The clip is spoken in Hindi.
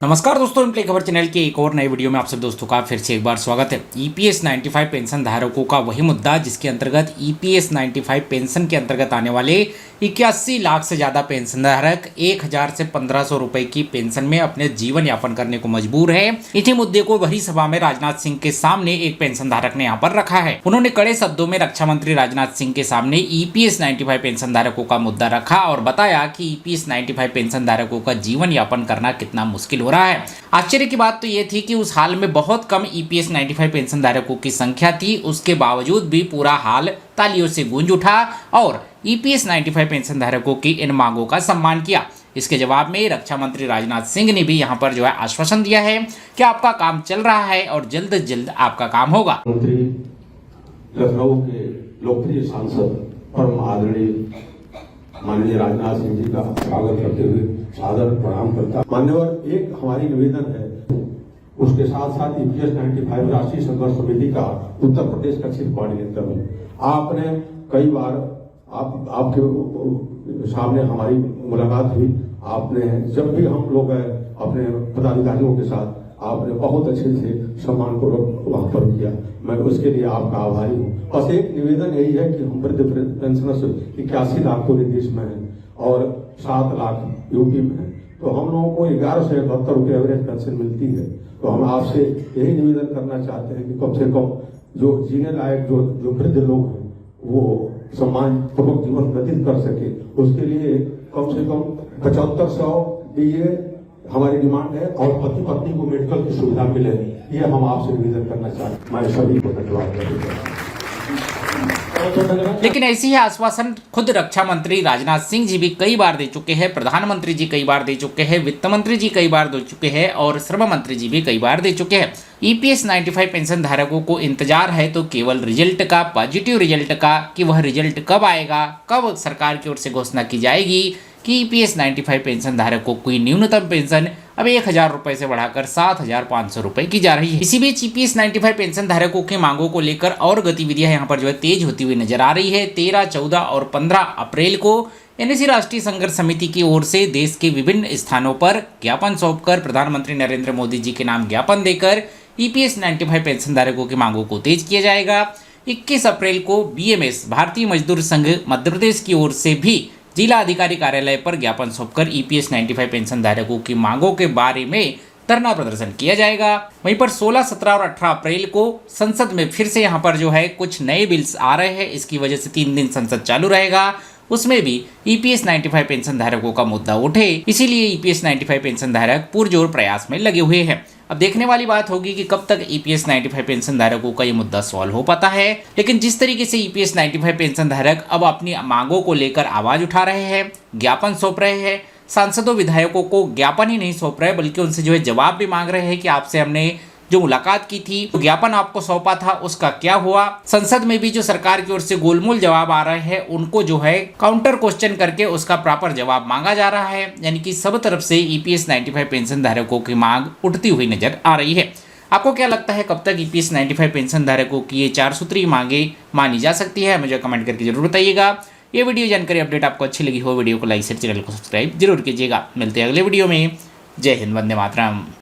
नमस्कार दोस्तों, इनप्ले खबर चैनल के एक और नए वीडियो में आप सब दोस्तों का फिर से एक बार स्वागत है। ईपीएस 95 पेंशन धारकों का वही मुद्दा जिसके अंतर्गत ईपीएस 95 पेंशन के अंतर्गत आने वाले 81 लाख से ज़्यादा पेंशन धारक 1000 से 1500 रुपए की पेंशन में अपने जीवन यापन करने को मजबूर है। इसी मुद्दे को वही सभा में राजनाथ सिंह के सामने एक पेंशन धारक ने यहाँ पर रखा है। उन्होंने कड़े शब्दों में रक्षा मंत्री राजनाथ सिंह के सामने ईपीएस 95 पेंशन धारकों का मुद्दा रखा और बताया कि ईपीएस 95 पेंशन धारकों का जीवन यापन करना कितना मुश्किल हो रहा है। आश्चर्य की बात तो यह थी कि उस हाल में बहुत कम ईपीएस 95 पेंशन धारकों की संख्या थी, उसके बावजूद भी पूरा हाल तालियों से गूंज उठा और ईपीएस 95 पेंशन धारकों की इन मांगों का सम्मान किया। इसके जवाब में रक्षा मंत्री राजनाथ सिंह ने भी यहाँ पर आश्वासन दिया है कि आपका काम चल रहा है और जल्द जल्द आपका काम होगा। मंत्री लखनऊ के लोकप्रिय सांसद परम आदरणीय माननीय राजनाथ सिंह जी का स्वागत करते हुए सादर प्रणाम करता। मान्यवर, एक हमारी निवेदन है, उसके साथ साथ ईपीएस 95 राष्ट्रीय संघर्ष समिति का उत्तर प्रदेश का चीफ कोऑर्डिनेटर हूँ। आपने कई बार आपके सामने हमारी मुलाकात हुई। आपने जब भी हम लोग अपने पदाधिकारियों के साथ आपने बहुत अच्छे से सम्मानपूर्वक वहां पर किया। मैं उसके लिए आपका आभारी हूँ। बस एक निवेदन यही है कि हम वृद्ध पेंशनर्स 81 लाख पूरे देश में है और 7 लाख यूपी में है, तो हम लोगों को 11 से 72 रुपये एवरेज पेंशन मिलती है। तो हम आपसे यही निवेदन करना चाहते हैं कि कम से कम जो जीने लायक जो वृद्ध लोग हैं वो सम्मान पूर्वक जीवन व्यतीत कर सके, उसके लिए कम से कम 7500 डीए हमारी डिमांड है और पति पत्नी को मेडिकल की सुविधा मिले, ये हम आपसे निवेदन करना चाहते हैं। मैं सभी को धन्यवाद देता हूं। लेकिन ऐसी ही आश्वासन खुद रक्षा मंत्री राजनाथ सिंह जी भी कई बार दे चुके हैं, प्रधानमंत्री जी कई बार दे चुके हैं, वित्त मंत्री जी कई बार दे चुके हैं और श्रम मंत्री जी भी कई बार दे चुके हैं। ईपीएस 95 पेंशन धारकों को इंतजार है तो केवल रिजल्ट का, पॉजिटिव रिजल्ट का, कि वह रिजल्ट कब आएगा, कब सरकार की ओर से घोषणा की जाएगी कि ईपीएस 95 पेंशन धारकों की न्यूनतम पेंशन अब 1000 रुपए से बढ़ाकर 7500 रुपए की जा रही है। इसी बीच ईपीएस 95 पेंशन धारकों की मांगों को लेकर और गतिविधियां यहाँ पर तेज होती हुई नजर आ रही है। 13, 14 और 15 अप्रैल को एनएसी राष्ट्रीय संघर्ष समिति की ओर से देश के विभिन्न स्थानों पर ज्ञापन सौंपकर प्रधानमंत्री नरेंद्र मोदी जी के नाम ज्ञापन देकर ईपीएस 95 पेंशन धारकों की मांगों को तेज किया जाएगा। 21 अप्रैल को बीएमएस भारतीय मजदूर संघ मध्य प्रदेश की ओर से भी जिला अधिकारी कार्यालय पर ज्ञापन सौंपकर ईपीएस 95 पेंशन धारकों की मांगों के बारे में धरना प्रदर्शन किया जाएगा। वहीं पर 16, 17 और 18 अप्रैल को संसद में फिर से यहाँ पर कुछ नए बिल्स आ रहे हैं। इसकी वजह से 3 दिन संसद चालू रहेगा, उसमें भी ईपीएस 95 पेंशन धारकों का मुद्दा उठे। इसीलिए ईपीएस 95 पेंशन धारक पुरजोर प्रयास में लगे हुए हैं। अब देखने वाली बात होगी कि कब तक ईपीएस 95 पेंशन धारकों का ये मुद्दा सॉल्व हो पाता है। लेकिन जिस तरीके से ईपीएस 95 पेंशन धारक अब अपनी मांगों को लेकर आवाज उठा रहे हैं, ज्ञापन सौंप रहे हैं, सांसदों विधायकों को ज्ञापन ही नहीं सौंप रहे बल्कि उनसे जवाब भी मांग रहे हैं कि आपसे हमने जो मुलाकात की थी, तो ज्ञापन आपको सौंपा था, उसका क्या हुआ। संसद में भी जो सरकार की ओर से गोलमोल जवाब आ रहे हैं उनको काउंटर क्वेश्चन करके उसका प्रॉपर जवाब मांगा जा रहा है। यानी कि सब तरफ से ईपीएस 95 पेंशन धारकों की मांग उठती हुई नजर आ रही है। आपको क्या लगता है, कब तक ईपीएस 95 पेंशन धारकों की ये 4 सूत्री मांगे मानी जा सकती है? मुझे कमेंट करके जरूर बताइएगा। ये वीडियो जानकारी अपडेट आपको अच्छी लगी हो, वीडियो को लाइक शेयर, चैनल को सब्सक्राइब जरूर कीजिएगा। मिलते हैं अगले वीडियो में। जय हिंद, वंदे मातरम।